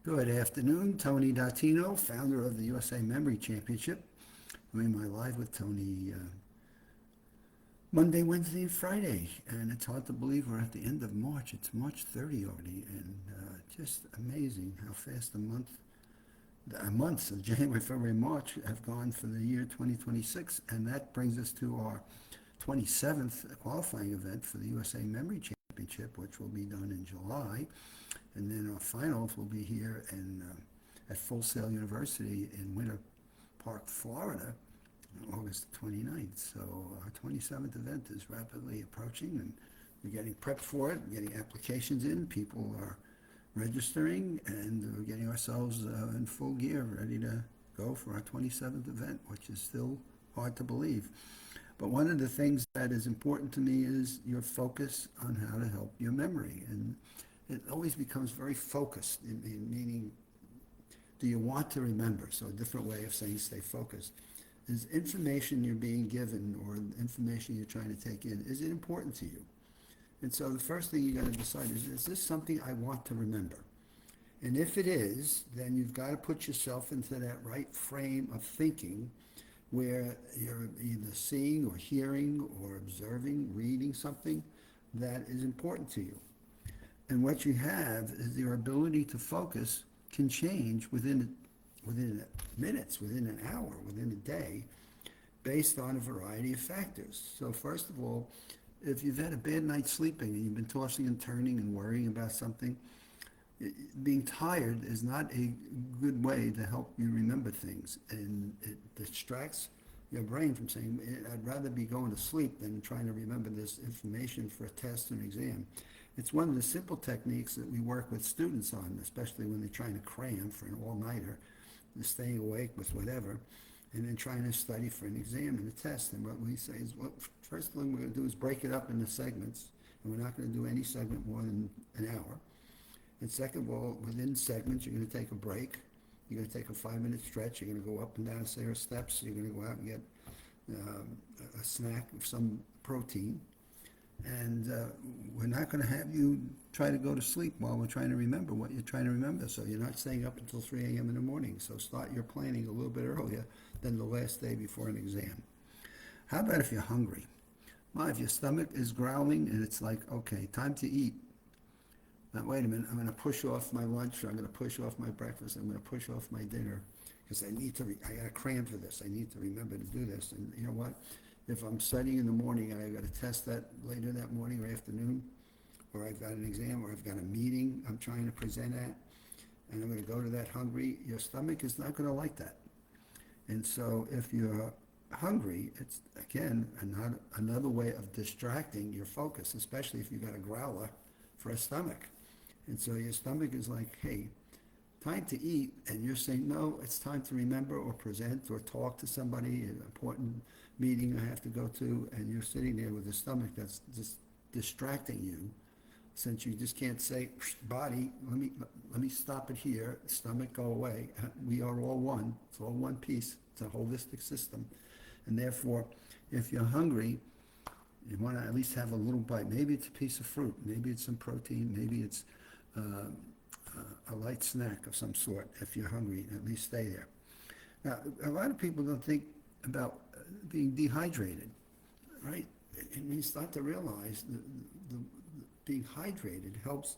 Good afternoon. Tony Dattino, founder of the USA Memory Championship. Doing my live with Tony Monday, Wednesday, and Friday. And it's hard to believe we're at the end of March. It's March 30 already. And just amazing how fast the months of January, February, March have gone for the year 2026. And that brings us to our 27th qualifying event for the USA Memory Championship, which will be done in July. And then our finals will be here at Full Sail University in Winter Park, Florida, on August 29th. So our 27th event is rapidly approaching, and we're getting prepped for it. We're getting applications in. People are registering, and we're getting ourselves in full gear, ready to go for our 27th event, which is still hard to believe. But one of the things that is important to me is your focus on how to help your memory. And it always becomes very focused, meaning, do you want to remember? So a different way of saying stay focused. Is information you're being given or information you're trying to take in, is it important to you? And so the first thing you got to decide is this something I want to remember? And if it is, then you've got to put yourself into that right frame of thinking where you're either seeing or hearing or observing, reading something that is important to you. And what you have is your ability to focus can change within minutes, within an hour, within a day, based on a variety of factors. So first of all, if you've had a bad night's sleeping and you've been tossing and turning and worrying about something, being tired is not a good way to help you remember things. And it distracts your brain from saying, I'd rather be going to sleep than trying to remember this information for a test or an exam. It's one of the simple techniques that we work with students on, especially when they're trying to cram for an all-nighter, staying awake with whatever, and then trying to study for an exam and a test. And what we say is, well, first thing we're going to do is break it up into segments, and we're not going to do any segment more than an hour. And second of all, within segments, you're going to take a break. You're going to take a 5-minute stretch. You're going to go up and down a set of steps. You're going to go out and get a snack of some protein. And we're not going to have you try to go to sleep while we're trying to remember what you're trying to remember. So you're not staying up until 3 a.m. in the morning. So start your planning a little bit earlier than the last day before an exam. How about if you're hungry? Well, if your stomach is growling and it's like, okay, time to eat. Now, wait a minute, I'm going to push off my lunch, or I'm going to push off my breakfast, I'm going to push off my dinner, because I got to cram for this. I need to remember to do this. And you know what? If I'm studying in the morning and I've got to test that later that morning or afternoon, or I've got an exam, or I've got a meeting I'm trying to present at, and I'm going to go to that hungry, your stomach is not going to like that. And so if you're hungry, it's, again, another way of distracting your focus, especially if you've got a growler for a stomach. And so your stomach is like, hey, time to eat, and you're saying, no, it's time to remember or present or talk to somebody, an important meeting I have to go to, and you're sitting there with a stomach that's just distracting you, since you just can't say, body, let me stop it here, stomach, go away. We are all one. It's all one piece. It's a holistic system. And therefore, if you're hungry, you want to at least have a little bite. Maybe it's a piece of fruit. Maybe it's some protein. Maybe it's a light snack of some sort. If you're hungry, at least stay there. Now, a lot of people don't think about being dehydrated, right? And you start to realize the being hydrated helps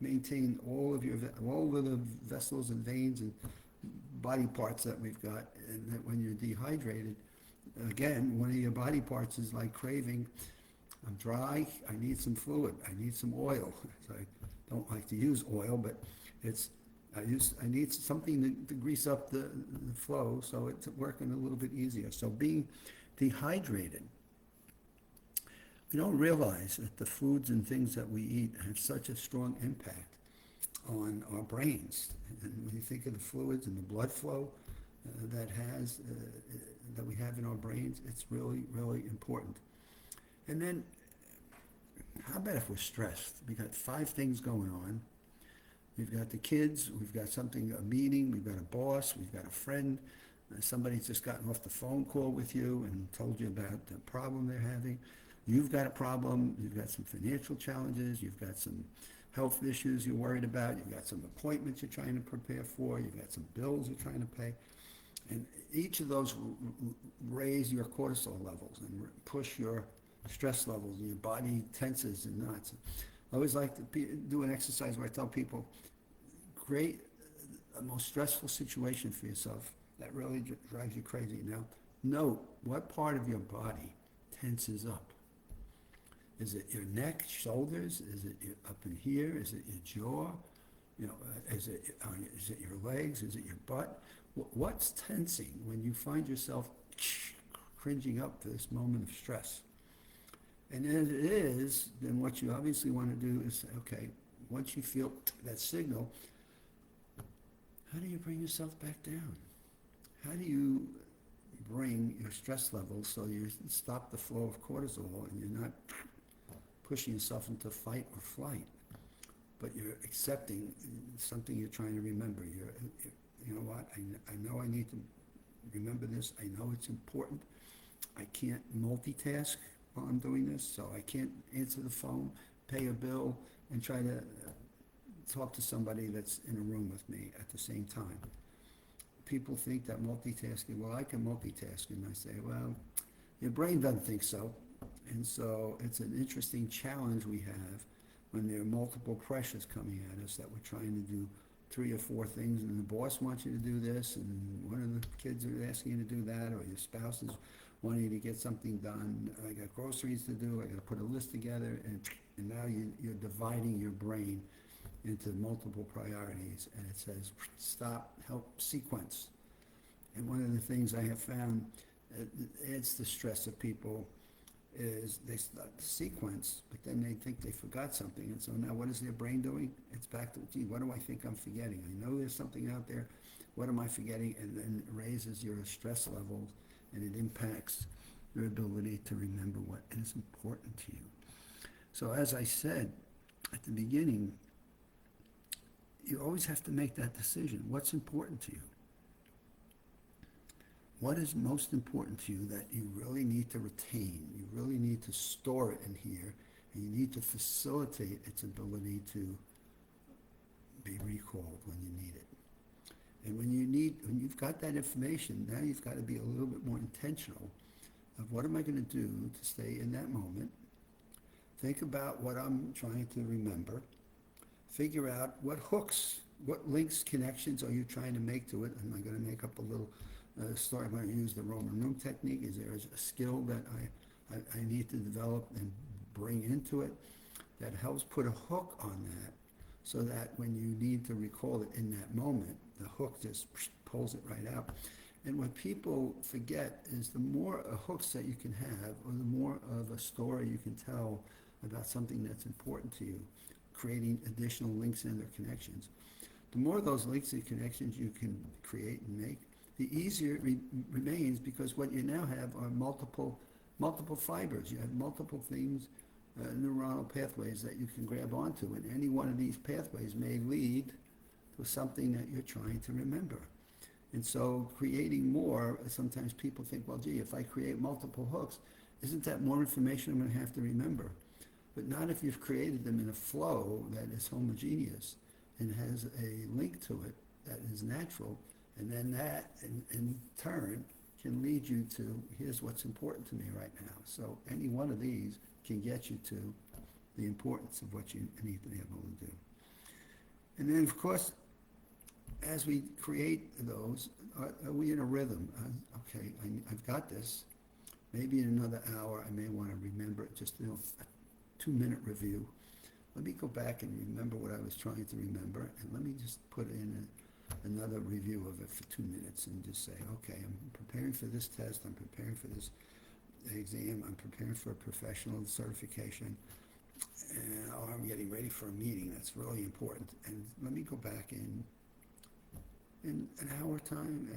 maintain all of the vessels and veins and body parts that we've got. And that when you're dehydrated, again, one of your body parts is like craving, I'm dry, I need some fluid, I need some oil. So I don't like to use oil, but I need something to grease up the flow, so it's working a little bit easier. So being dehydrated, we don't realize that the foods and things that we eat have such a strong impact on our brains. And when you think of the fluids and the blood flow that we have in our brains, it's really, really important. And then, how about if we're stressed? We got 5 things going on. We've got the kids, we've got a meeting, we've got a boss, we've got a friend, somebody's just gotten off the phone call with you and told you about the problem they're having. You've got a problem, you've got some financial challenges, you've got some health issues you're worried about, you've got some appointments you're trying to prepare for, you've got some bills you're trying to pay. And each of those raise your cortisol levels and push your stress levels, and your body tenses and knots. I always like to do an exercise where I tell people, create a most stressful situation for yourself that really drives you crazy. Now, note what part of your body tenses up. Is it your neck, shoulders? Is it up in here? Is it your jaw? Is it your legs? Is it your butt? What's tensing when you find yourself cringing up for this moment of stress? And if it is, then what you obviously want to do is say, okay, once you feel that signal, how do you bring yourself back down? How do you bring your stress levels so you stop the flow of cortisol and you're not pushing yourself into fight or flight, but you're accepting something you're trying to remember. You know what, I know I need to remember this. I know it's important. I can't multitask while I'm doing this, so I can't answer the phone, pay a bill, and try to talk to somebody that's in a room with me at the same time. People think that multitasking, well, I can multitask, and I say, well, your brain doesn't think so. And so it's an interesting challenge we have when there are multiple pressures coming at us that we're trying to do 3 or 4 things, and the boss wants you to do this, and one of the kids are asking you to do that, or your spouse is wanting you to get something done. I got groceries to do, I got to put a list together, and now you're dividing your brain into multiple priorities, and it says stop, help, sequence. And one of the things I have found adds the stress of people is they start the sequence, but then they think they forgot something, and so now what is their brain doing? It's back to, gee, what do I think I'm forgetting? I know there's something out there, what am I forgetting? And then it raises your stress levels, and it impacts your ability to remember what is important to you. So as I said at the beginning, you always have to make that decision. What's important to you? What is most important to you that you really need to retain? You really need to store it in here, and you need to facilitate its ability to be recalled when you need it. And when you've got that information, now you've got to be a little bit more intentional of what am I going to do to stay in that moment. Think about what I'm trying to remember. Figure out what hooks, what links, connections are you trying to make to it. Am I going to make up a little story? I'm going to use the Roman room technique. Is there a skill that I need to develop and bring into it that helps put a hook on that, so that when you need to recall it in that moment, the hook just pulls it right out. And what people forget is the more hooks that you can have, or the more of a story you can tell about something that's important to you, creating additional links and their connections. The more of those links and connections you can create and make, the easier it remains, because what you now have are multiple fibers. You have multiple things, neuronal pathways that you can grab onto, and any one of these pathways may lead to something that you're trying to remember. And so creating more, sometimes people think, well, gee, if I create multiple hooks, isn't that more information I'm going to have to remember? But not if you've created them in a flow that is homogeneous and has a link to it that is natural, and then that in turn can lead you to, here's what's important to me right now. So any one of these can get you to the importance of what you need to be able to do. And then, of course, as we create those, are we in a rhythm? Okay, I've got this. Maybe in another hour I may want to remember it, just a 2-minute review. Let me go back and remember what I was trying to remember, and let me just put in another review of it for 2 minutes and just say, okay, I'm preparing for this test, I'm preparing for this exam, I'm preparing for a professional certification, or I'm getting ready for a meeting that's really important. And let me go back in an hour's time,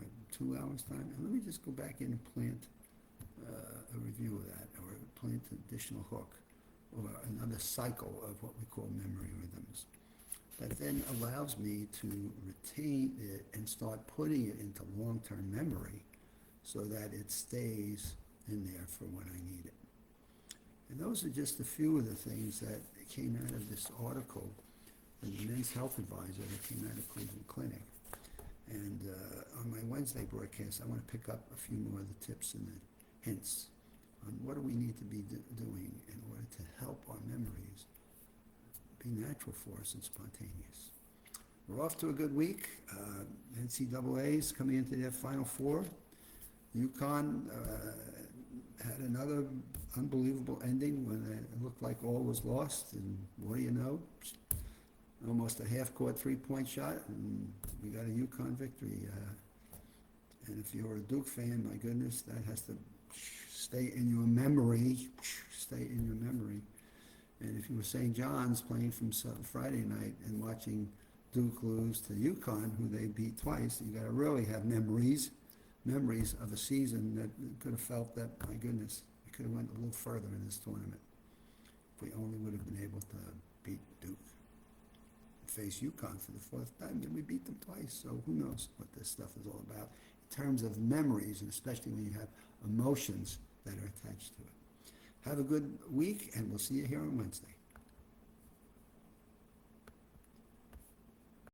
or 2 hours time, and let me just go back in and plant a review of that, or plant an additional hook, or another cycle of what we call memory rhythms. That then allows me to retain it and start putting it into long-term memory so that it stays in there for when I need it. And those are just a few of the things that came out of this article from the men's health advisor that came out of Cleveland Clinic. And on my Wednesday broadcast, I want to pick up a few more of the tips and the hints on what do we need to be doing in order to help our memories be natural for us and spontaneous. We're off to a good week. NCAA's coming into their Final Four. UConn had another unbelievable ending when it looked like all was lost, and what do you know? Almost a half-court three-point shot, and we got a UConn victory. And if you're a Duke fan, my goodness, that has to stay in your memory, And if you were St. John's playing from Friday night and watching Duke lose to UConn, who they beat twice, you got to really have memories of a season that could have felt that, my goodness, we could have went a little further in this tournament if we only would have been able to beat Duke. Face UConn for the fourth time, then we beat them twice. So who knows what this stuff is all about in terms of memories, and especially when you have emotions that are attached to it. Have a good week, and we'll see you here on Wednesday.